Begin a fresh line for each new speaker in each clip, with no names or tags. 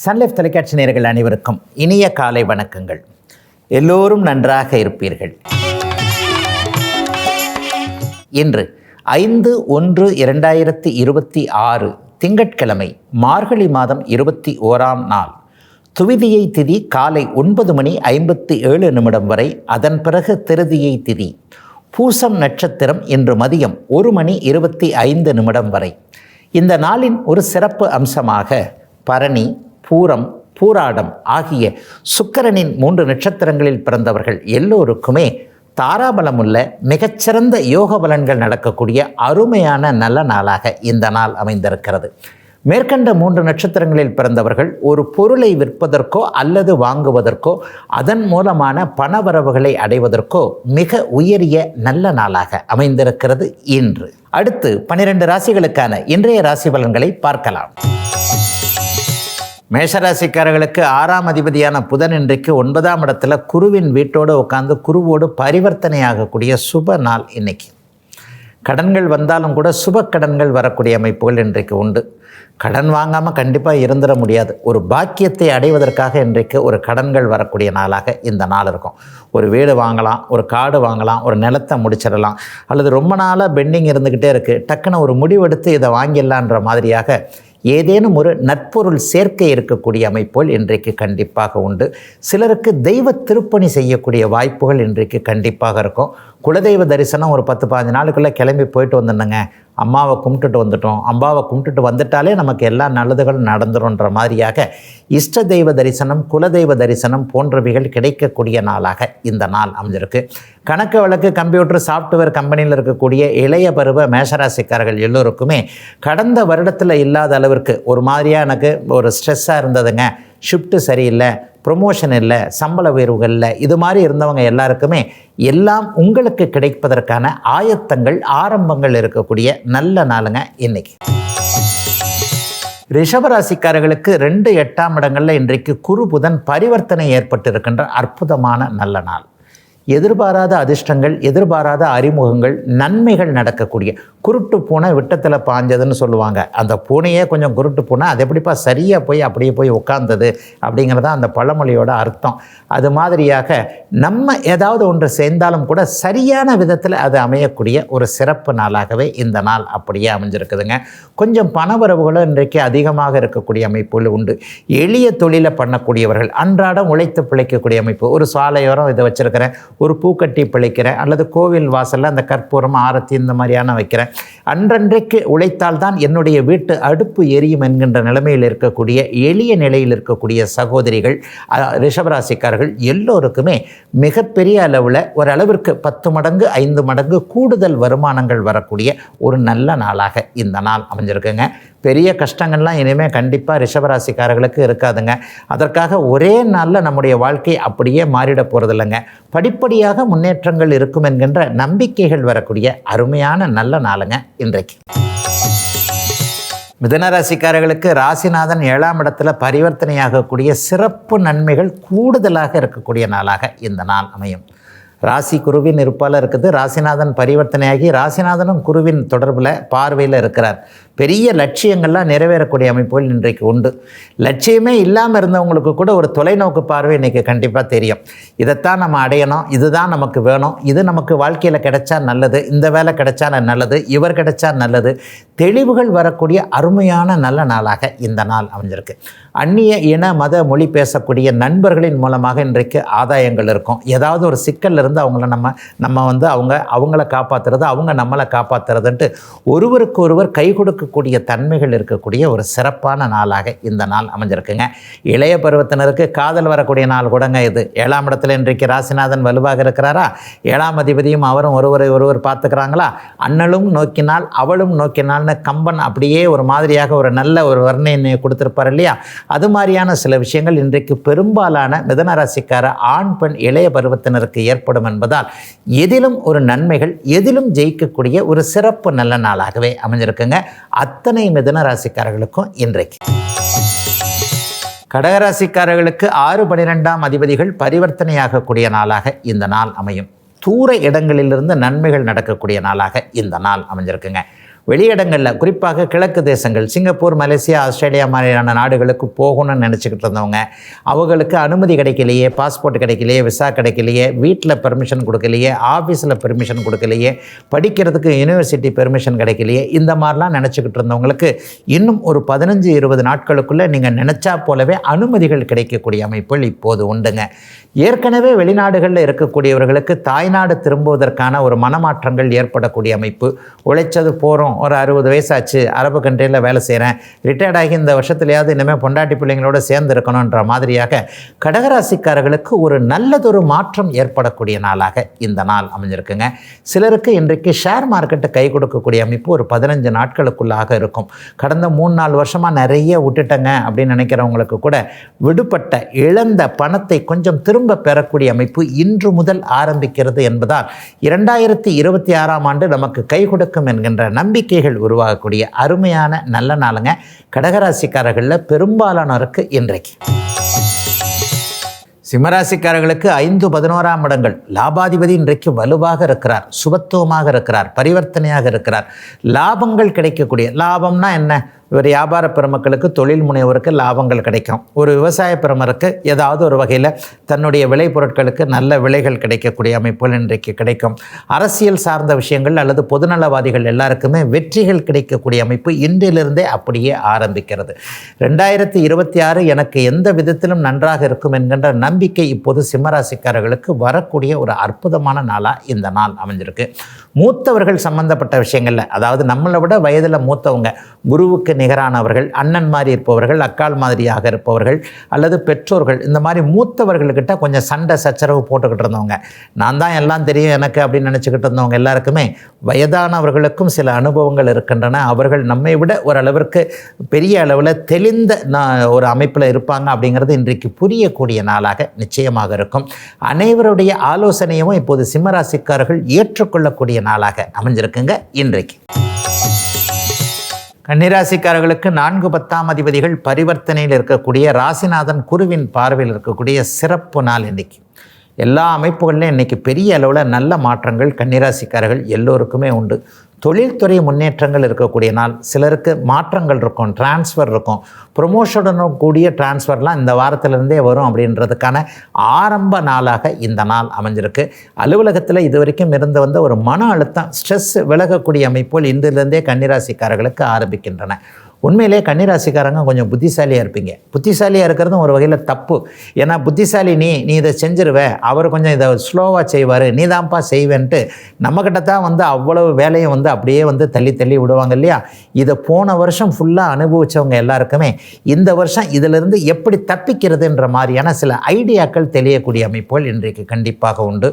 Sun Life தொலைக்காட்சி நேயர்கள் அனைவருக்கும் இனிய காலை வணக்கங்கள். எல்லோரும் நன்றாக இருப்பீர்கள். இன்று 5/1/2026 திங்கட்கிழமை, மார்கழி மாதம் 21ஆம் நாள். துவிதியை திதி காலை 9:57 வரை, அதன் பிறகு திருதியை திதி. பூசம் நட்சத்திரம் இன்று மதியம் 1:25 வரை. இந்த நாளின் ஒரு சிறப்பு அம்சமாக பரணி, பூரம், பூராடம் ஆகிய சுக்கிரனின் 3 நட்சத்திரங்களில் பிறந்தவர்கள் எல்லோருக்குமே தாராபலமுள்ள மிகச்சிறந்த யோக பலன்கள் நடக்கக்கூடிய அருமையான நல்ல நாளாக இந்த நாள் அமைந்திருக்கிறது. மேற்கண்ட 3 நட்சத்திரங்களில் பிறந்தவர்கள் ஒரு பொருளை விற்பதற்கோ அல்லது வாங்குவதற்கோ அதன் மூலமான பணவரவுகளை அடைவதற்கோ மிக உயரிய நல்ல நாளாக அமைந்திருக்கிறது இன்று. அடுத்து 12 ராசிகளுக்கான இன்றைய ராசி பலன்களை பார்க்கலாம். மேஷராசிக்காரர்களுக்கு 6ஆம் அதிபதியான புதன் இன்றைக்கு 9ஆம் இடத்துல குருவின் வீட்டோடு உட்கார்ந்து குருவோடு பரிவர்த்தனை ஆகக்கூடிய சுப நாள் இன்னைக்கு. கடன்கள் வந்தாலும் கூட சுப கடன்கள் வரக்கூடிய அமைப்புகள் இன்றைக்கு உண்டு. கடன் வாங்காமல் கண்டிப்பாக இருந்துட முடியாது. ஒரு பாக்கியத்தை அடைவதற்காக இன்றைக்கு ஒரு கடன்கள் வரக்கூடிய நாளாக இந்த நாள் இருக்கும். ஒரு வீடு வாங்கலாம், ஒரு காடு வாங்கலாம், ஒரு நிலத்தை முடிச்சிடலாம், அல்லது ரொம்ப நாளாக பெண்டிங் இருந்துக்கிட்டே இருக்குது, டக்குன்னு ஒரு முடிவெடுத்து இதை வாங்கிடலான்ற மாதிரியாக ஏதேனும் ஒரு நற்பொருள் சேர்க்கை இருக்கக்கூடிய அமைப்புகள் இன்றைக்கு கண்டிப்பாக உண்டு. சிலருக்கு தெய்வ திருப்பணி செய்யக்கூடிய வாய்ப்புகள் இன்றைக்கு கண்டிப்பாக இருக்கும். குலதெய்வ தரிசனம் ஒரு 10-15 நாளுக்குள்ளே கிளம்பி போயிட்டு வந்துடணுங்க, அம்மாவை கும்பிட்டுட்டு வந்துட்டோம், அம்பாவை கும்பிட்டுட்டு வந்துட்டாலே நமக்கு எல்லா நல்லதுகளும் நடந்துருன்ற மாதிரியாக இஷ்ட தெய்வ தரிசனம், குலதெய்வ தரிசனம் போன்றவைகள் கிடைக்கக்கூடிய நாளாக இந்த நாள் அமைஞ்சிருக்கு. கணக்கு வழக்கு, கம்ப்யூட்டர், சாஃப்ட்வேர் கம்பெனியில் இருக்கக்கூடிய இளைய பருவ மேஷராசிக்காரர்கள் எல்லோருக்குமே கடந்த வருடத்தில் இல்லாத அளவிற்கு ஒரு மாதிரியாக எனக்கு ஒரு ஸ்ட்ரெஸ்ஸாக இருந்ததுங்க, ஷிஃப்ட்டு சரியில்லை, ப்ரொமோஷன் இல்லை, சம்பள உயர்வுகள் இல்லை, இது மாதிரி இருந்தவங்க எல்லாருக்குமே எல்லாம் உங்களுக்கு கிடைப்பதற்கான ஆயத்தங்கள், ஆரம்பங்கள் இருக்கக்கூடிய நல்ல நாளுங்க இன்னைக்கு. ரிஷபராசிக்காரர்களுக்கு 2-8ஆம் இடங்களில் இன்றைக்கு குரு புதன் பரிவர்த்தனை ஏற்பட்டு இருக்கின்ற அற்புதமான நல்ல நாள். எதிர்பாராத அதிர்ஷ்டங்கள், எதிர்பாராத அறிமுகங்கள், நன்மைகள் நடக்கக்கூடிய. குருட்டு பூனை விட்டத்தில் பாஞ்சதுன்னு சொல்லுவாங்க. அந்த பூனையே கொஞ்சம் குருட்டு பூனை, அது எப்படிப்பா சரியாக போய் அப்படியே போய் உட்கார்ந்தது அப்படிங்கிறதான் அந்த பழமொழியோட அர்த்தம். அது மாதிரியாக நம்ம ஏதாவது ஒன்று சேர்ந்தாலும் கூட சரியான விதத்தில் அது அமையக்கூடிய ஒரு சிறப்பு நாளாகவே இந்த நாள் அப்படியே அமைஞ்சிருக்குதுங்க. கொஞ்சம் பணவரவுகளும் இன்றைக்கு அதிகமாக இருக்கக்கூடிய அமைப்புகள் உண்டு. எளிய தொழிலை பண்ணக்கூடியவர்கள், அன்றாடம் உழைத்து பிழைக்கக்கூடிய அமைப்பு. ஒரு சாலையோரம் இதை வச்சுருக்கிறேன், ஒரு பூக்கட்டி பிழைக்கிறேன், அல்லது கோவில் வாசலில் அந்த கற்பூரம், ஆரத்தி இந்த மாதிரியான வைக்கிறேன், அன்றன்றைக்கு உழைத்தால்தான் என்னுடைய வீட்டு அடுப்பு எரியும் என்கின்ற நிலைமையில் இருக்கக்கூடிய எளிய நிலையில் இருக்கக்கூடிய சகோதரிகள், ரிஷபராசிக்காரர்கள் எல்லோருக்குமே மிகப்பெரிய அளவில் ஓரளவிற்கு 10 மடங்கு 5 மடங்கு கூடுதல் வருமானங்கள் வரக்கூடிய ஒரு நல்ல நாளாக இந்த நாள் அமைஞ்சிருக்குங்க. பெரிய கஷ்டங்கள்லாம் இனிமேல் கண்டிப்பாக ரிஷபராசிக்காரர்களுக்கு இருக்காதுங்க. அதற்காக ஒரே நாளில் நம்முடைய வாழ்க்கை அப்படியே மாறிட போகிறதில்லைங்க. படிப்படியாக முன்னேற்றங்கள் இருக்கும் என்கின்ற நம்பிக்கைகள் வரக்கூடிய அருமையான நல்ல நாளுங்க இன்றைக்கு. மிதுனராசிக்காரர்களுக்கு ராசிநாதன் 7ஆம் இடத்துல பரிவர்த்தனையாகக்கூடிய சிறப்பு நன்மைகள் கூடுதலாக இருக்கக்கூடிய நாளாக இந்த நாள் அமையும். ராசி குருவின் இருப்பால் இருக்குது. ராசிநாதன் பரிவர்த்தனையாகி ராசிநாதனும் குருவின் தொடர்பில் பார்வையில் இருக்கிறார். பெரிய லட்சியங்கள்லாம் நிறைவேறக்கூடிய அமைப்புகள் இன்றைக்கு உண்டு. லட்சியமே இல்லாமல் இருந்தவங்களுக்கு கூட ஒரு தொலைநோக்கு பார்வை இன்றைக்கி கண்டிப்பாக தெரியும். இதைத்தான் நம்ம அடையணும், இதுதான் நமக்கு வேணும், இது நமக்கு வாழ்க்கையில் கிடைச்சா நல்லது, இந்த வேலை கிடைச்சா நல்லது, இவர் கிடைச்சா நல்லது, தெளிவுகள் வரக்கூடிய அருமையான நல்ல நாளாக இந்த நாள் அமைஞ்சிருக்கு. அந்நிய இன மத மொழி பேசக்கூடிய நண்பர்களின் மூலமாக இன்றைக்கு ஆதாயங்கள் இருக்கும். ஏதாவது ஒரு சிக்கல்ல இருந்து அவங்கள நம்ம வந்து அவங்கள காப்பாற்றுறது, அவங்க நம்மளை காப்பாற்றுறதுன்ட்டு ஒருவருக்கு ஒருவர் கை கொடுக்கக்கூடிய தன்மைகள் இருக்கக்கூடிய ஒரு சிறப்பான நாளாக இந்த நாள் அமைஞ்சிருக்குங்க. இளைய பருவத்தினருக்கு காதல் வரக்கூடிய நாள் கூடங்க இது. 7ஆம் இடத்துல இன்றைக்கு ராசிநாதன் வலுவாக இருக்கிறாரா, 7ஆம் அதிபதியும் அவரும் ஒருவர் பார்த்துக்கிறாங்களா. அண்ணலும் நோக்கினால் அவளும் நோக்கினால்னு கம்பன் அப்படியே ஒரு மாதிரியாக ஒரு நல்ல ஒரு வர்ணனையை கொடுத்திருப்பார் இல்லையா. அது மாதிரியான சில விஷயங்கள் இன்றைக்கு பெரும்பாலான மிதுன ராசிக்கார ஆண் பெண் இளைய பருவத்தினருக்கு ஏற்படும் என்பதால் எதிலும் ஒரு நன்மைகள், எதிலும் ஜெயிக்கக்கூடிய ஒரு சிறப்பு நல்ல நாளாகவே அமைஞ்சிருக்குங்க அத்தனை மிதுன ராசிக்காரர்களுக்கும் இன்றைக்கு. கடகராசிக்காரர்களுக்கு 6-12ஆம் அதிபதிகள் பரிவர்த்தனையாகக்கூடிய நாளாக இந்த நாள் அமையும். தூர இடங்களிலிருந்து நன்மைகள் நடக்கக்கூடிய நாளாக இந்த நாள் அமைஞ்சிருக்குங்க. வெளியிடங்களில் குறிப்பாக கிழக்கு தேசங்கள் சிங்கப்பூர், மலேசியா, ஆஸ்திரேலியா மாதிரியான நாடுகளுக்கு போகணும்னு நினச்சிக்கிட்டு இருந்தவங்க, அவங்களுக்கு அனுமதி கிடைக்கலையே, பாஸ்போர்ட் கிடைக்கலையே, விசா கிடைக்கலையே, வீட்டில் பெர்மிஷன் கொடுக்கலையே, ஆஃபீஸில் பெர்மிஷன் கொடுக்கலையே, படிக்கிறதுக்கு யூனிவர்சிட்டி பெர்மிஷன் கிடைக்கலையே, இந்த மாதிரிலாம் நினச்சிக்கிட்டு இருந்தவங்களுக்கு இன்னும் ஒரு 15-20 நாட்களுக்குள்ளே நீங்கள் நினச்சா போலவே அனுமதிகள் கிடைக்கக்கூடிய அமைப்புகள் இப்போது உண்டுங்க. ஏற்கனவே வெளிநாடுகளில் இருக்கக்கூடியவர்களுக்கு தாய்நாடு திரும்புவதற்கான ஒரு மனமாற்றங்கள் ஏற்படக்கூடிய அமைப்பு. உழைச்சது போகிறோம், ஒரு 60 வயசாச்சு, அரபு கண்ட்ரியில் வேலை செய்கிறேன், ரிட்டையர்ட் ஆகி இந்த வருஷத்துலையாவது இனிமேல் பொண்டாட்டி பிள்ளைங்களோட சேர்ந்து இருக்கணுன்ற மாதிரியாக கடகராசிக்காரர்களுக்கு ஒரு நல்லதொரு மாற்றம் ஏற்படக்கூடிய நாளாக இந்த நாள் அமைஞ்சிருக்குங்க. சிலருக்கு இன்றைக்கு ஷேர் மார்க்கெட்டு கை கொடுக்கக்கூடிய அமைப்பு ஒரு 15 நாட்களுக்குள்ளாக இருக்கும். கடந்த 3-4 வருஷமாக நிறைய விட்டுட்டங்க அப்படின்னு நினைக்கிறவங்களுக்கு கூட விடுபட்ட இழந்த பணத்தை கொஞ்சம் திரும்ப பெறக்கூடிய அமைப்பு இன்று முதல் ஆரம்பிக்கிறது என்பதால் 2026ஆம் ஆண்டு நமக்கு கை கொடுக்கும் என்கின்ற நம்பிக்கைகள் உருவாகக்கூடிய அருமையான நல்ல நாளுங்க. கடகராசிக்காரர்களில் பெரும்பாலானோருக்கு இன்றைக்கு. சிம்மராசிக்காரர்களுக்கு 5-11ஆம் இடங்கள். லாபாதிபதி இன்றைக்கு வலுவாக இருக்கிறார், சுபத்துவமாக இருக்கிறார், பரிவர்த்தனையாக இருக்கிறார். லாபங்கள் கிடைக்கக்கூடிய, லாபம்னா என்ன? ஒரு வியாபார பெருமக்களுக்கு, தொழில் முனைவோருக்கு லாபங்கள் கிடைக்கும். ஒரு விவசாய பெருமருக்கு ஏதாவது ஒரு வகையில் தன்னுடைய விளைபொருட்களுக்கு நல்ல விலைகள் கிடைக்கக்கூடிய அமைப்புகள் இன்றைக்கு கிடைக்கும். அரசியல் சார்ந்த விஷயங்கள் அல்லது பொதுநலவாதிகள் எல்லாருக்குமே வெற்றிகள் கிடைக்கக்கூடிய அமைப்பு இன்றிலிருந்தே அப்படியே ஆரம்பிக்கிறது. 2026 எனக்கு எந்த விதத்திலும் நன்றாக இருக்கும் என்கின்ற நம்பிக்கை இப்போது சிம்மராசிக்காரர்களுக்கு வரக்கூடிய ஒரு அற்புதமான நாளாக இந்த நாள் அமைஞ்சிருக்கு. மூத்தவர்கள் சம்பந்தப்பட்ட விஷயங்களில், அதாவது நம்மளை விட வயதில் மூத்தவங்க, குருவுக்கு நிகரானவர்கள், அண்ணன் மாதிரி இருப்பவர்கள், அக்கால் மாதிரியாக இருப்பவர்கள் அல்லது பெற்றோர்கள், இந்த மாதிரி மூத்தவர்கள்கிட்ட கொஞ்சம் சண்டை சச்சரவு போட்டுக்கிட்டு இருந்தவங்க, நான் தான் எல்லாம் தெரியும் எனக்கு அப்படின்னு நினச்சிக்கிட்டு இருந்தவங்க எல்லாருக்குமே வயதானவர்களுக்கும் சில அனுபவங்கள் இருக்கின்றன. அவர்கள் நம்மை விட ஓரளவிற்கு பெரிய அளவில் தெளிந்த ஒரு அமைப்பில் இருப்பாங்க அப்படிங்கிறது இன்றைக்கு புரியக்கூடிய நாளாக நிச்சயமாக இருக்கும். அனைவருடைய ஆலோசனையும் இப்போது சிம்மராசிக்காரர்கள் ஏற்றுக்கொள்ளக்கூடிய நாளாக அமைஞ்சிருக்குங்க இன்றைக்கு. கன்னிராசிக்காரர்களுக்கு 4-10ஆம் அதிபதிகள் பரிவர்த்தனையில் இருக்கக்கூடிய ராசிநாதன் குருவின் பார்வையில் இருக்கக்கூடிய சிறப்பு நாள் இன்றைக்கி. எல்லா அமைப்புகளிலும் இன்றைக்கி பெரிய அளவில் நல்ல மாற்றங்கள் கன்னிராசிக்காரர்கள் எல்லோருக்குமே உண்டு. தொழில்துறை முன்னேற்றங்கள் இருக்கக்கூடிய நாள். சிலருக்கு மாற்றங்கள் இருக்கும், டிரான்ஸ்ஃபர் இருக்கும், ப்ரொமோஷனுடன் கூடிய டிரான்ஸ்ஃபர்லாம் இந்த வாரத்திலிருந்தே வரும் அப்படின்றதுக்கான ஆரம்ப நாளாக இந்த நாள் அமைஞ்சிருக்கு. அலுவலகத்தில் இது வரைக்கும் இருந்து வந்த ஒரு மன அழுத்தம், ஸ்ட்ரெஸ் விலகக்கூடிய அமைப்புகள் இன்றிலிருந்தே கன்னிராசிக்காரர்களுக்கு ஆரம்பிக்கின்றன. உண்மையிலே கன்னிராசிக்காரங்க கொஞ்சம் புத்திசாலியாக இருப்பீங்க. புத்திசாலியாக இருக்கிறதும் ஒரு வகையில் தப்பு. ஏன்னா புத்திசாலி நீ இதை செஞ்சிருவ, அவர் கொஞ்சம் இதை ஸ்லோவாக செய்வார், நீ தான்ப்பா செய்வேன்ட்டு நம்மக்கிட்ட தான் அவ்வளவு வேலையும் அப்படியே தள்ளி விடுவாங்க இல்லையா. இதை போன வருஷம் ஃபுல்லாக அனுபவித்தவங்க எல்லாருக்குமே இந்த வருஷம் இதிலிருந்து எப்படி தப்பிக்கிறதுன்ற மாதிரியான சில ஐடியாக்கள் தெரியக்கூடிய அமைப்புகள் இன்றைக்கு கண்டிப்பாக உண்டு.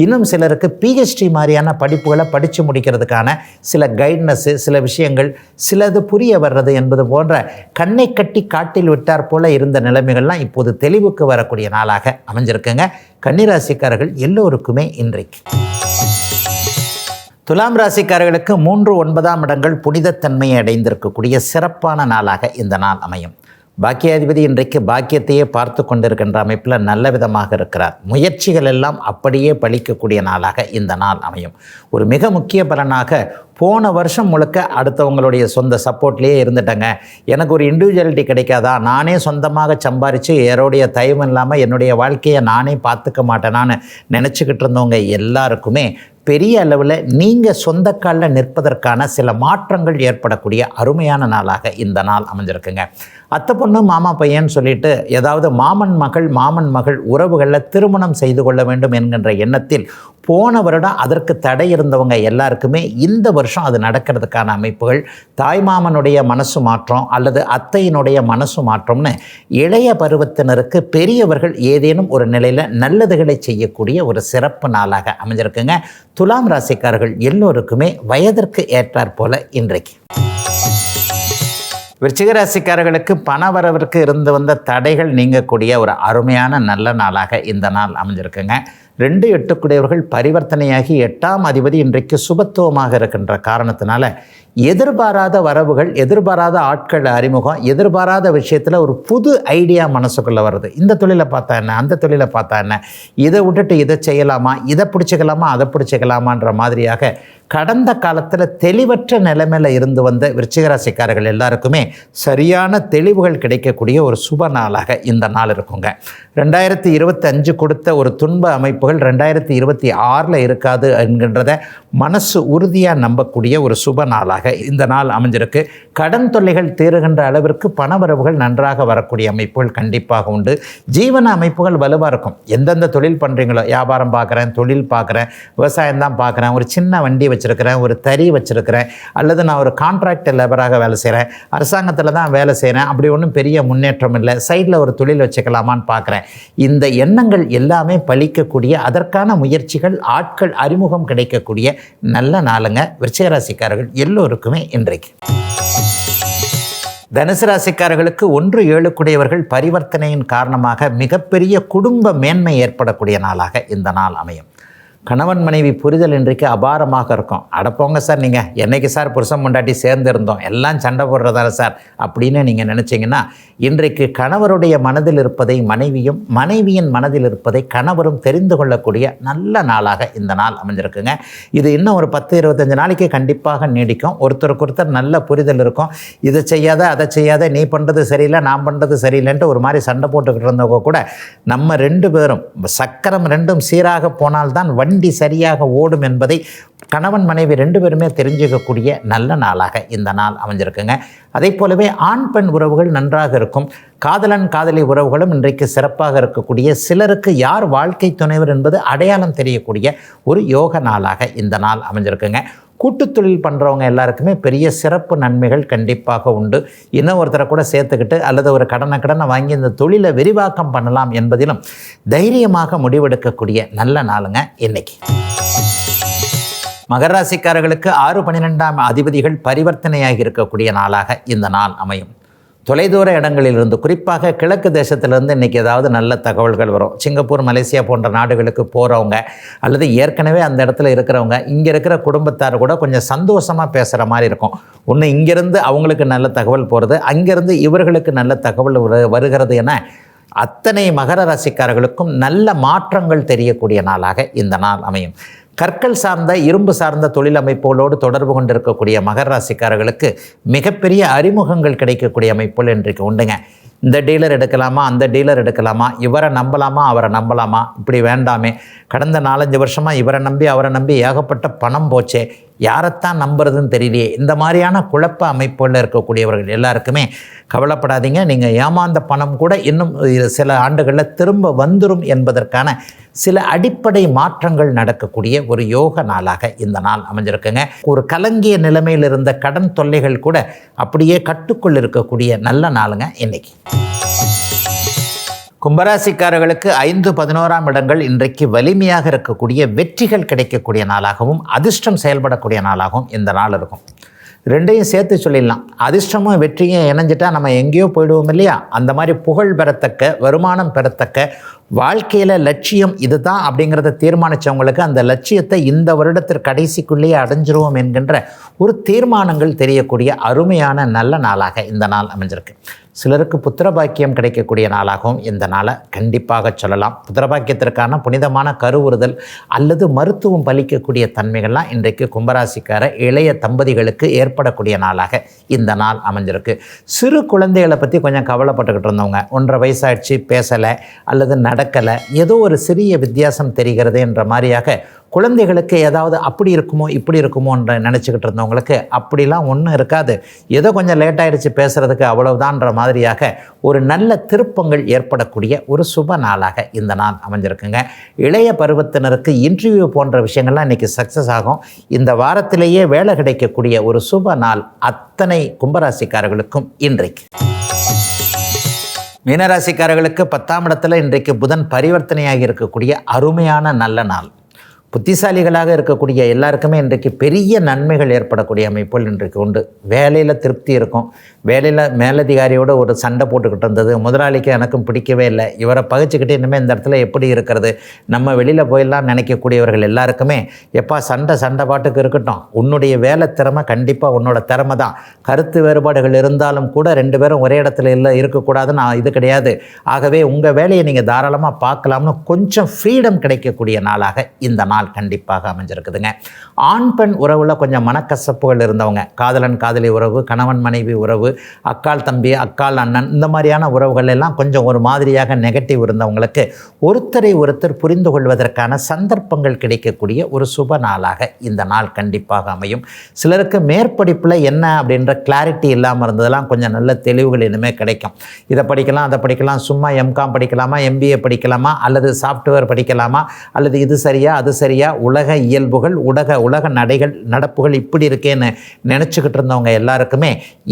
இன்னும் சிலருக்கு பிஹெச்டி மாதிரியான படிப்புகளை படித்து முடிக்கிறதுக்கான சில கைட்னஸ்ஸு, சில விஷயங்கள், சிலது புரிய வர்றது என்பது போன்ற கண்ணை கட்டி காட்டில் விட்டார் போல இருந்த நிலைமைகள்லாம் இப்போது தெளிவுக்கு வரக்கூடிய நாளாக அமைஞ்சிருக்குங்க கன்னிராசிக்காரர்கள் எல்லோருக்குமே இன்றைக்கு. துலாம் ராசிக்காரர்களுக்கு 3-9ஆம் இடங்கள் புனிதத்தன்மையை அடைந்திருக்கக்கூடிய சிறப்பான நாளாக இந்த நாள் அமையும். பாக்கியாதிபதி இன்றைக்கு பாக்கியத்தையே பார்த்து கொண்டிருக்கின்ற அமைப்பில் நல்ல விதமாக இருக்கிறார். முயற்சிகள் எல்லாம் அப்படியே பலிக்கக்கூடிய நாளாக இந்த நாள் அமையும். ஒரு மிக முக்கிய பலனாக போன வருஷம் முழுக்க அடுத்தவங்களுடைய சொந்த சப்போர்ட்லேயே இருந்துட்டேங்க, எனக்கு ஒரு இண்டிவிஜுவலிட்டி கிடைக்காதா, நானே சொந்தமாக சம்பாரித்து யாரோடைய தயவும் இல்லாமல் என்னுடைய வாழ்க்கையை நானே பார்த்துக்க மாட்டேனான்னு நினச்சிக்கிட்டு இருந்தவங்க எல்லாருக்குமே பெரிய அளவில் நீங்கள் சொந்த காலில் நிற்பதற்கான சில மாற்றங்கள் ஏற்படக்கூடிய அருமையான நாளாக இந்த நாள் அமைஞ்சிருக்குங்க. அத்தை பொண்ணு மாமா பையன் சொல்லிட்டு ஏதாவது மாமன் மகள் உறவுகளில் திருமணம் செய்து கொள்ள வேண்டும் என்கின்ற எண்ணத்தில் போன வருடம் அதற்கு தடை இருந்தவங்க எல்லாருக்குமே இந்த வருஷம் அது நடக்கிறதுக்கான அமைப்புகள், தாய்மாமனுடைய மனசு மாற்றம் அல்லது அத்தையினுடைய மனசு மாற்றம்னு இளைய பருவத்தினருக்கு பெரியவர்கள் ஏதேனும் ஒரு நிலையில் நல்லதுகளை செய்யக்கூடிய ஒரு சிறப்பு நாளாக அமைஞ்சிருக்குங்க. துலாம் ராசிக்காரர்கள் எல்லோருக்குமே வயதிற்கு ஏற்றாற் போல இன்றைக்கு. விருச்சிக ராசிக்காரர்களுக்கு பணவரவிற்கு இருந்து வந்த தடைகள் நீங்கக்கூடிய ஒரு அருமையான நல்ல நாளாக இந்த நாள் அமைஞ்சிருக்குங்க. 2 பரிவர்த்தனையாகி 8ஆம் அதிபதி இன்றைக்கு சுபத்துவமாக இருக்கின்ற காரணத்தினால எதிர்பாராத வரவுகள், எதிர்பாராத ஆட்கள் அறிமுகம், எதிர்பாராத விஷயத்தில் ஒரு புது ஐடியா மனசுக்குள்ளே வருது. இந்த தொழிலை பார்த்தா என்ன, அந்த தொழிலை பார்த்தா என்ன, இதை விட்டுட்டு இதை செய்யலாமா, இதை பிடிச்சிக்கலாமா, அதை பிடிச்சிக்கலாமான்ற மாதிரியாக கடந்த காலத்தில் தெளிவற்ற நிலைமையில் இருந்து வந்த விருச்சிக ராசிக்காரர்கள் எல்லாருக்குமே சரியான தெளிவுகள் கிடைக்கக்கூடிய ஒரு சுப நாளாக இந்த நாள் இருக்குங்க. 2025 கொடுத்த ஒரு துன்ப அமைப்புகள் 2026 இருக்காது என்கின்றத மனசு உறுதியாக நம்பக்கூடிய ஒரு சுப நாளாக இந்த நாள் அமைஞ்சிருக்கு. கடன் தொல்லைகள் தீருகின்ற அளவிற்கு பணவரவுகள் நன்றாக வரக்கூடிய அமைப்புகள் கண்டிப்பாக உண்டு. ஜீவன அமைப்புகள் வலுவாக இருக்கும். எந்தெந்த தொழில் பண்ணுறீங்களோ, வியாபாரம் பார்க்குறேன், தொழில் பார்க்குறேன், விவசாயம் தான் பார்க்குறேன், ஒரு சின்ன வண்டி வச்சுருக்கிறேன், ஒரு தறி வச்சுருக்கிறேன், அல்லது நான் ஒரு கான்ட்ராக்ட் லேபராக வேலை செய்கிறேன், அரசாங்கத்தில் தான் வேலை செய்கிறேன், அப்படி ஒன்றும் பெரிய முன்னேற்றம் இல்லை, சைடில் ஒரு தொழில் வச்சுக்கலாமான்னு பார்க்குறேன். இந்த எண்ணங்கள் எல்லாமே பலிக்கக்கூடிய, அதற்கான முயற்சிகள், ஆட்கள் அறிமுகம் கிடைக்கக்கூடிய நல்ல நாளுங்க விருச்சிக ராசிக்காரர்கள் எல்லோருக்குமே இன்றைக்கு. தனுசு ராசிக்காரர்களுக்கு 1-7 பரிவர்த்தனையின் காரணமாக மிகப்பெரிய குடும்ப மேன்மை ஏற்படக்கூடிய நாளாக இந்த நாள் அமையும். கணவன் மனைவி புரிதல் இன்றைக்கு அபாரமாக இருக்கும். அடப்போங்க சார், நீங்கள் என்னைக்கு சார் புருஷன் பொண்டாட்டி சேர்ந்து இருந்தோம், எல்லாம் சண்டை போடுறதால சார் அப்படின்னு நீங்கள் நினச்சிங்கன்னா, இன்றைக்கு கணவருடைய மனதில் இருப்பதை மனைவியும், மனைவியின் மனதில் இருப்பதை கணவரும் தெரிந்து கொள்ளக்கூடிய நல்ல நாளாக இந்த நாள் அமைஞ்சிருக்குங்க. இது இன்னும் ஒரு 10-25 நாளைக்கு கண்டிப்பாக நீடிக்கும். ஒருத்தருக்கு நல்ல புரிதல் இருக்கும். இதை செய்யாத, அதை செய்யாத, நீ பண்ணுறது சரியில்லை, நான் பண்ணுறது சரியில்லைன்ட்டு ஒரு மாதிரி சண்டை போட்டுக்கிட்டு இருந்தவங்க கூட நம்ம 2 பேரும் சக்கரம் 2ம் சீராக போனால்தான் வண்டி சரியாக ஓடும் என்பதை கணவன் மனைவி 2 பேருமே தெரிஞ்சுக்கக்கூடிய நல்ல நாளாக இந்த நாள் அமைஞ்சிருக்குங்க. அதே போலவே ஆண் பெண் உறவுகள் நன்றாக இருக்கும். காதலன் காதலி உறவுகளும் இன்றைக்கு சிறப்பாக இருக்கக்கூடிய, சிலருக்கு யார் வாழ்க்கை துணைவர் என்பது அடையாளம் தெரியக்கூடிய ஒரு யோக நாளாக இந்த நாள் அமைஞ்சிருக்குங்க. கூட்டு தொழில் பண்ணுறவங்க எல்லாருக்குமே பெரிய சிறப்பு நன்மைகள் கண்டிப்பாக உண்டு. இன்னும் ஒருத்தரை கூட சேர்த்துக்கிட்டு அல்லது ஒரு கடனை வாங்கி இந்த தொழிலை விரிவாக்கம் பண்ணலாம் என்பதிலும் தைரியமாக முடிவெடுக்கக்கூடிய நல்ல நாளுங்க இன்னைக்கு. மகர ராசிக்காரர்களுக்கு 6-12ஆம் அதிபதிகள் பரிவர்த்தனையாகி இருக்கக்கூடிய நாளாக இந்த நாள் அமையும். தொலைதூர இடங்களிலிருந்து, குறிப்பாக கிழக்கு தேசத்திலிருந்து இன்றைக்கி ஏதாவது நல்ல தகவல்கள் வரும். சிங்கப்பூர், மலேசியா போன்ற நாடுகளுக்கு போகிறவங்க அல்லது ஏற்கனவே அந்த இடத்துல இருக்கிறவங்க, இங்கே இருக்கிற குடும்பத்தார் கூட கொஞ்சம் சந்தோஷமாக பேசுகிற மாதிரி இருக்கும். ஒன்று இங்கேருந்து அவங்களுக்கு நல்ல தகவல் போகிறது, அங்கேருந்து இவர்களுக்கு நல்ல தகவல் வருகிறது என அத்தனை மகர ராசிக்காரர்களுக்கும் நல்ல மாற்றங்கள் தெரியக்கூடிய நாளாக இந்த நாள் அமையும். கற்கள் சார்ந்த, இரும்பு சார்ந்த தொழில் அமைப்புகளோடு தொடர்பு கொண்டிருக்கக்கூடிய மகர ராசிக்காரர்களுக்கு மிகப்பெரிய அறிமுகங்கள் கிடைக்கக்கூடிய அமைப்புகள் இன்றைக்கு உண்டுங்க. இந்த டீலர் எடுக்கலாமா, அந்த டீலர் எடுக்கலாமா, இவரை நம்பலாமா, அவரை நம்பலாமா, இப்படி வேண்டாமே, கடந்த 4-5 வருஷமாக இவரை நம்பி அவரை நம்பி ஏகப்பட்ட பணம் போச்சே, யாரைத்தான் நம்புறதுன்னு தெரியலையே, இந்த மாதிரியான குழப்ப அமைப்புகளில் இருக்கக்கூடியவர்கள் எல்லாருக்குமே கவலைப்படாதீங்க. நீங்கள் ஏமாந்த பணம் கூட இன்னும் சில ஆண்டுகளில் திரும்ப வந்துடும் என்பதற்கான சில அடிப்படை மாற்றங்கள் நடக்கக்கூடிய ஒரு யோக நாளாக இந்த நாள் அமைஞ்சிருக்குங்க. ஒரு கலங்கிய நிலைமையில் இருந்த கடன் தொல்லைகள் கூட அப்படியே கட்டுக்குள் இருக்கக்கூடிய நல்ல நாளுங்க இன்னைக்கு. கும்பராசிக்காரர்களுக்கு 5-11ஆம் இடங்கள் இன்றைக்கு வலிமையாக இருக்கக்கூடிய, வெற்றிகள் கிடைக்கக்கூடிய நாளாகவும் அதிர்ஷ்டம் செயல்படக்கூடிய நாளாகவும் இந்த நாள் இருக்கும். 2ஐயும் சேர்த்து சொல்லிடலாம். அதிர்ஷ்டமும் வெற்றியும் இணைஞ்சிட்டா நம்ம எங்கேயோ போயிடுவோம் இல்லையா? அந்த மாதிரி புகழ் பெறத்தக்க, வருமானம் பெறத்தக்க, வாழ்க்கையில் லட்சியம் இதுதான் அப்படிங்கிறத தீர்மானித்தவங்களுக்கு அந்த லட்சியத்தை இந்த வருடத்திற்கு கடைசிக்குள்ளேயே அடைஞ்சிருவோம் என்கின்ற ஒரு தீர்மானங்கள் தெரியக்கூடிய அருமையான நல்ல நாளாக இந்த நாள் அமைஞ்சிருக்கு. சிலருக்கு புத்திரபாக்கியம் கிடைக்கக்கூடிய நாளாகவும் இந்த நாளை கண்டிப்பாக சொல்லலாம். புத்திரபாக்கியத்திற்கான புனிதமான கருவுறுதல் அல்லது மருத்துவம் பலிக்கக்கூடிய தன்மைகள்லாம் இன்றைக்கு கும்பராசிக்கார இளைய தம்பதிகளுக்கு ஏற்படக்கூடிய நாளாக இந்த நாள் அமைஞ்சிருக்கு. சிறு குழந்தைகளை பற்றி கொஞ்சம் கவலைப்பட்டுக்கிட்டு இருந்தவங்க, 1.5 வயசாகிடுச்சு, பேசலை அல்லது நடக்கலை, ஏதோ ஒரு சிறிய வித்தியாசம் தெரிகிறது என்ற மாதிரியாக குழந்தைகளுக்கு ஏதாவது அப்படி இருக்குமோ இப்படி இருக்குமோன்ற நினச்சிக்கிட்டு இருந்தவங்களுக்கு அப்படிலாம் ஒன்றும் இருக்காது, ஏதோ கொஞ்சம் லேட் ஆகிடுச்சு பேசுகிறதுக்கு அவ்வளவுதான்ற மாதிரியாக ஒரு நல்ல திருப்பங்கள் ஏற்படக்கூடிய ஒரு சுப நாளாக இந்த நாள் அமைஞ்சிருக்குங்க. இளைய பருவத்தினருக்கு இன்டர்வியூ போன்ற விஷயங்கள்லாம் இன்றைக்கி சக்ஸஸ் ஆகும். இந்த வாரத்திலேயே வேலை கிடைக்கக்கூடிய ஒரு சுப நாள் அத்தனை கும்பராசிக்காரர்களுக்கும் இன்றைக்கு. மீனராசிக்காரர்களுக்கு 10ஆம் இடத்துல இன்றைக்கு புதன் பரிவர்த்தனையாகி இருக்கக்கூடிய அருமையான நல்ல நாள். புத்திசாலிகளாக இருக்கக்கூடிய எல்லாருக்குமே இன்றைக்கு பெரிய நன்மைகள் ஏற்படக்கூடிய அமைப்புகள் இன்றைக்கு உண்டு. வேலையில் திருப்தி இருக்கும். வேலையில் மேலதிகாரியோடு ஒரு சண்டை போட்டுக்கிட்டு இருந்தது, முதலாளிக்கு எனக்கும் பிடிக்கவே இல்லை, இவரை பகிச்சுக்கிட்டு இனிமேல் இந்த இடத்துல எப்படி இருக்கிறது, நம்ம வெளியில் போயிடலாம் நினைக்கக்கூடியவர்கள் எல்லாருக்குமே எப்பா சண்டை பாட்டுக்கு இருக்கட்டும், உன்னுடைய வேலை திறமை கண்டிப்பாக உன்னோட திறமை தான். கருத்து வேறுபாடுகள் இருந்தாலும் கூட 2 பேரும் ஒரே இடத்துல இருக்கக்கூடாதுன்னு இது கிடையாது. ஆகவே உங்கள் வேலையை நீங்கள் தாராளமாக பார்க்கலாம்னு கொஞ்சம் ஃப்ரீடம் கிடைக்கக்கூடிய நாளாக இந்த நாள் கண்டிப்பாக அமைஞ்சிருக்குதுங்க. ஆண் பெண் உறவில் கொஞ்சம் மனக்கசப்புகள் இருந்தவங்க, காதலன் காதலி உறவு, கணவன் மனைவி உறவு, அக்காள் தம்பி, அக்காள் அண்ணன், இந்த மாதிரியான உறவுகள் எல்லாம் கொஞ்சம் ஒரு மாதிரியாக நெகட்டிவ் இருந்தவங்களுக்கு ஒருத்தரை ஒருத்தர் புரிந்து கொள்வதற்கான சந்தர்ப்பங்கள் கிடைக்கக்கூடிய ஒரு சுப நாளாக இந்த நாள் கண்டிப்பாக அமையும். சிலருக்கு மேற்படிப்பில் என்ன அப்படின்ற கிளாரிட்டி இல்லாமல் இருந்ததெல்லாம் கொஞ்சம் நல்ல தெளிவுகள் இனிமேல் கிடைக்கும். இதை படிக்கலாம், அதை படிக்கலாம், சும்மா எம்காம் படிக்கலாமா, எம்பிஏ படிக்கலாமா, அல்லது சாஃப்ட்வேர் படிக்கலாமா, அல்லது இது சரியா அது சரியா, உலக இயல்புகள், உலக நடப்புகள் இப்படி இருக்கேன்னு நினச்சிக்கிட்டு இருந்தவங்க எல்லாருக்குமே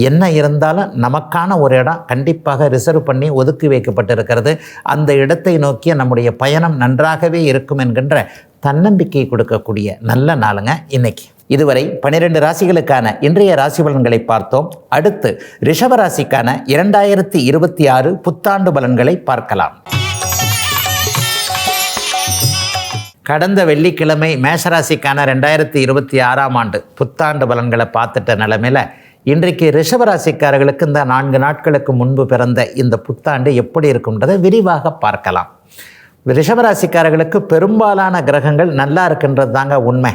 என்ன இருந்தாலும் நமக்கான ஒரு இடம் கண்டிப்பாக ரிசர்வ் பண்ணி ஒதுக்கி வைக்கப்பட்டிருக்கிறது. அந்த இடத்தை நோக்கிய நம்முடைய பயணம் நன்றாகவே இருக்கும் என்கின்ற தன்னம்பிக்கையை கொடுக்கக்கூடிய நல்ல நாளுங்க இன்னைக்கு. இதுவரை 12 ராசிகளுக்கான இன்றைய ராசி பலன்களை பார்த்தோம். அடுத்து ரிஷப ராசிக்கான 2026 புத்தாண்டு பலன்களை பார்க்கலாம். கடந்த வெள்ளிக்கிழமை மேஷராசிக்கான 2026ஆம் ஆண்டு புத்தாண்டு பலன்களை பார்த்துட்ட நிலைமையில் இன்றைக்கு ரிஷபராசிக்காரர்களுக்கு இந்த 4 நாட்களுக்கு முன்பு பிறந்த இந்த புத்தாண்டு எப்படி இருக்குன்றதை விரிவாக பார்க்கலாம். ரிஷபராசிக்காரர்களுக்கு பெரும்பாலான கிரகங்கள் நல்லா இருக்குன்றது தாங்க உண்மை.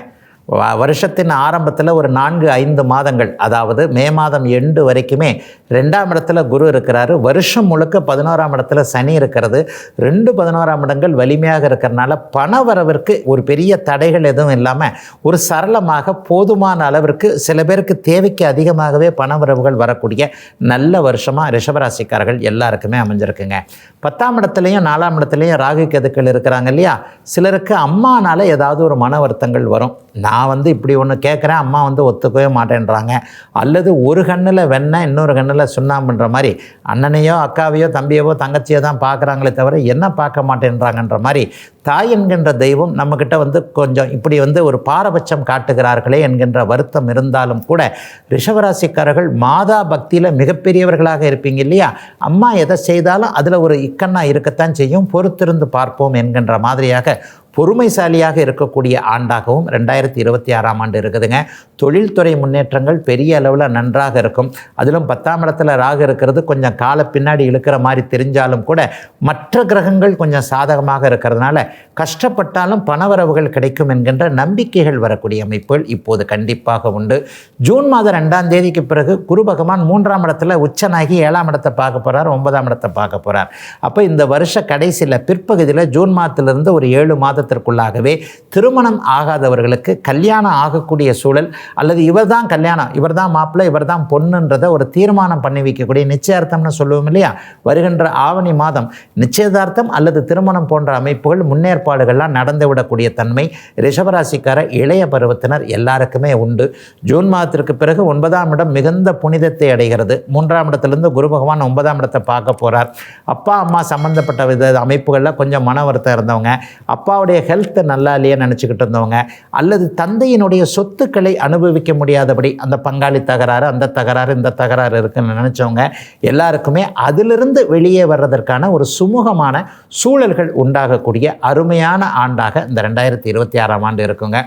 வருஷத்தின் ஆரம்பத்தில் ஒரு 4-5 மாதங்கள், அதாவது மே மாதம் எண்டு வரைக்குமே 2ஆம் இடத்துல குரு இருக்கிறாரு. வருஷம் முழுக்க 11ஆம் இடத்துல சனி இருக்கிறது. 11ஆம் இடங்கள் வலிமையாக இருக்கிறதுனால பணவரவிற்கு ஒரு பெரிய தடைகள் எதுவும் இல்லாமல் ஒரு சரளமாக போதுமான அளவிற்கு, சில பேருக்கு தேவைக்கு அதிகமாகவே பணவரவுகள் வரக்கூடிய நல்ல வருஷமாக ரிஷபராசிக்காரர்கள் எல்லாருக்குமே அமைஞ்சிருக்குங்க. 10ஆம் இடத்துலையும் 4ஆம் இடத்துலையும் ராகு கேதுக்கள் இருக்கிறாங்க இல்லையா, சிலருக்கு அம்மானால் ஏதாவது ஒரு மன வருத்தங்கள் வரும். நான் இப்படி ஒன்று கேட்குறேன், அம்மா ஒத்துக்கவே மாட்டேன்றாங்க, அல்லது ஒரு கண்ணில் வெண்ணெய் இன்னொரு கண்ணில் சுண்ணாம்புன்ற மாதிரி அண்ணனையோ அக்காவையோ தம்பியவோ தங்கச்சியோ தான் பார்க்குறாங்களே தவிர என்ன பார்க்க மாட்டேன்றாங்கன்ற மாதிரி தாய் என்கின்ற தெய்வம் நம்மக்கிட்ட கொஞ்சம் இப்படி ஒரு பாரபட்சம் காட்டுகிறார்களே என்கின்ற வருத்தம் இருந்தாலும் கூட ரிஷபராசிக்காரர்கள் மாதா பக்தியில் மிகப்பெரியவர்களாக இருப்பீங்க இல்லையா, அம்மா எதை செய்தாலும் அதில் ஒரு இக்கண்ணா இருக்கத்தான் செய்யும், பொறுத்திருந்து பார்ப்போம் என்கின்ற மாதிரியாக பொறுமைசாலியாக இருக்கக்கூடிய ஆண்டாகவும் 2026ஆம் ஆண்டு இருக்குதுங்க. தொழில்துறை முன்னேற்றங்கள் பெரிய அளவில் நன்றாக இருக்கும். அதிலும் 10ஆம் இடத்துல ராகு இருக்கிறது கொஞ்சம் கால பின்னாடி இழுக்கிற மாதிரி தெரிஞ்சாலும் கூட மற்ற கிரகங்கள் கொஞ்சம் சாதகமாக இருக்கிறதுனால கஷ்டப்பட்டாலும் பணவரவுகள் கிடைக்கும் என்கின்ற நம்பிக்கைகள் வரக்கூடிய அமைப்புகள் இப்போது கண்டிப்பாக உண்டு. ஜூன் மாதம் 2ஆம் தேதிக்கு பிறகு குரு பகவான் 3ஆம் இடத்துல உச்சனாகி 7ஆம் இடத்தை பார்க்க போகிறார், 9ஆம் இடத்தை பார்க்க போகிறார். அப்போ இந்த வருஷ கடைசியில் பிற்பகுதியில் ஜூன் மாதத்திலிருந்து ஒரு 7 மாதத்திற்குள்ளாகவே திருமணம் ஆகாதவர்களுக்கு கல்யாணம் ஆகக்கூடிய சூழல், அல்லது இவர் தான் கல்யாணம், இவர் தான் மாப்பிள்ளை, இவர் தான் பொண்ணுன்றதை ஒரு தீர்மானம் பண்ணி வைக்கக்கூடிய நிச்சயார்த்தம்னு சொல்லுவோம் இல்லையா, வருகின்ற ஆவணி மாதம் நிச்சயதார்த்தம் அல்லது திருமணம் போன்ற அமைப்புகள் முன்னேற்பாடுகள்லாம் நடந்துவிடக்கூடிய தன்மை ரிஷபராசிக்கார இளைய பருவத்தினர் எல்லாருக்குமே உண்டு. ஜூன் மாதத்திற்கு பிறகு 9ஆம் இடம் மிகுந்த புனிதத்தை அடைகிறது. 3ஆம் இடத்திலிருந்து குரு பகவான் 9ஆம் இடத்தை பார்க்க போகிறார். அப்பா அம்மா சம்மந்தப்பட்ட அமைப்புகளில் கொஞ்சம் மன வருத்தம் இருந்தவங்க, அப்பாவுடைய ஹெல்த்தை நல்லா இல்லையே நினச்சிக்கிட்டு இருந்தவங்க, அல்லது தந்தையினுடைய சொத்துக்களை அனுபவிக்க முடியாதபடி அந்த பங்காளி தகராறு, அந்த தகராறு, இந்த தகராறு இருக்குன்னு நினச்சவங்க எல்லாருக்குமே அதிலிருந்து வெளியே வர்றதற்கான ஒரு சுமூகமான சூழல்கள் உண்டாகக்கூடிய அருமையான ஆண்டாக இந்த 2026ஆம் ஆண்டு இருக்குங்க.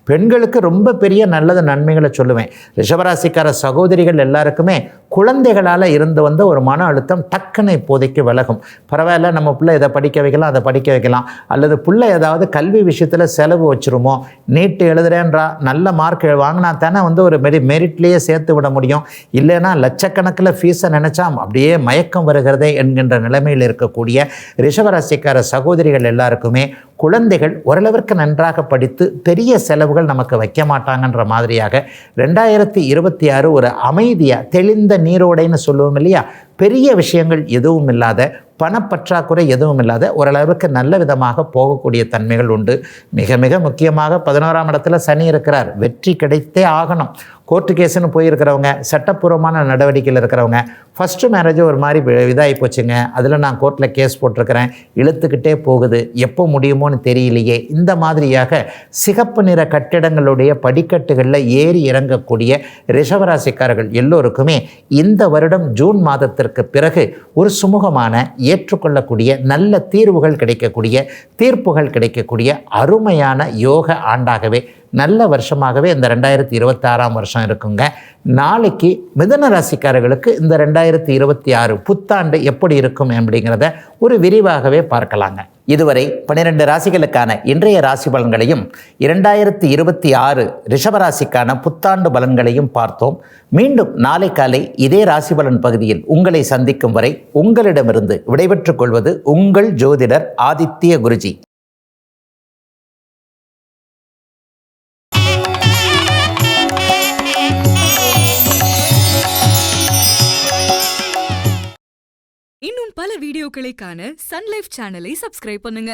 பெண்களுக்கு ரொம்ப பெரிய நல்லது நன்மைகளை சொல்லுவேன். ரிஷபராசிக்கார சகோதரிகள் எல்லாருக்குமே குழந்தைகளால் இருந்து வந்த ஒரு மன அழுத்தம் டக்குன்னு இப்போதைக்கு விலகும். பரவாயில்ல, நம்ம பிள்ளை இதை படிக்க வைக்கலாம், அதை படிக்க வைக்கலாம், அல்லது பிள்ளை ஏதாவது கல்வி விஷயத்தில் செலவு வச்சுருமோ, நீட்டு எழுதுறேன்றா, நல்ல மார்க் வாங்கினா தானே ஒரு மெரிட்லேயே சேர்த்து விட முடியும், இல்லைன்னா லட்சக்கணக்கில் ஃபீஸை நினச்சா அப்படியே மயக்கம் வருகிறதே என்கின்ற நிலைமையில் இருக்கக்கூடிய ரிஷபராசிக்கார சகோதரிகள் எல்லாருக்குமே குழந்தைகள் ஓரளவிற்கு நன்றாக படித்து பெரிய செலவுகள் நமக்கு வைக்க மாட்டாங்கன்ற மாதிரியாக 2026 ஒரு அமைதியாக தெளிந்த நீரோடைன்னு சொல்லுவோம் இல்லையா, பெரிய விஷயங்கள் எதுவும் இல்லாத, பணப்பற்றாக்குறை எதுவும் இல்லாத ஓரளவுக்கு நல்ல விதமாக போகக்கூடிய தன்மைகள் உண்டு. மிக மிக முக்கியமாக 11ஆம் இடத்துல சனி இருக்கிறார். வெற்றி கிடைத்தே ஆகணும். கோர்ட்டு கேஸுன்னு போயிருக்கிறவங்க, சட்டப்பூர்வமான நடவடிக்கையில் இருக்கிறவங்க, ஃபஸ்ட்டு மேரேஜ் ஒரு மாதிரி இதாகி போச்சுங்க, அதில் நான் கோர்ட்டில் கேஸ் போட்டிருக்கிறேன், இழுத்துக்கிட்டே போகுது, எப்போ முடியுமோன்னு தெரியலையே, இந்த மாதிரியாக சிகப்பு நிற கட்டிடங்களுடைய படிக்கட்டுகளில் ஏறி இறங்கக்கூடிய ரிஷபராசிக்காரர்கள் எல்லோருக்குமே இந்த வருடம் ஜூன் மாதத்திற்கு பிறகு ஒரு சுமூகமான, ஏற்றுக்கொள்ளக்கூடிய, நல்ல தீர்வுகள் கிடைக்கக்கூடிய, தீர்ப்புகள் கிடைக்கக்கூடிய அருமையான யோக ஆண்டாகவே, நல்ல வருஷமாகவே இந்த 2026ஆம் வருஷம் இருக்குங்க. நாளைக்கு மிதுன ராசிக்காரர்களுக்கு இந்த 2026 புத்தாண்டு எப்படி இருக்கும் அப்படிங்கிறத ஒரு விரிவாகவே பார்க்கலாங்க. இதுவரை 12 ராசிகளுக்கான இன்றைய ராசி பலன்களையும் 2026 ரிஷபராசிக்கான புத்தாண்டு பலன்களையும் பார்த்தோம். மீண்டும் நாளை காலை இதே ராசி பலன் பகுதியில் உங்களை சந்திக்கும் வரை உங்களிடமிருந்து விடைபெற்றுக் கொள்வது உங்கள் ஜோதிடர் ஆதித்ய குருஜி.
இன்னும் பல வீடியோக்களை காண சன் லைஃப் சேனலை சப்ஸ்கிரைப் பண்ணுங்க.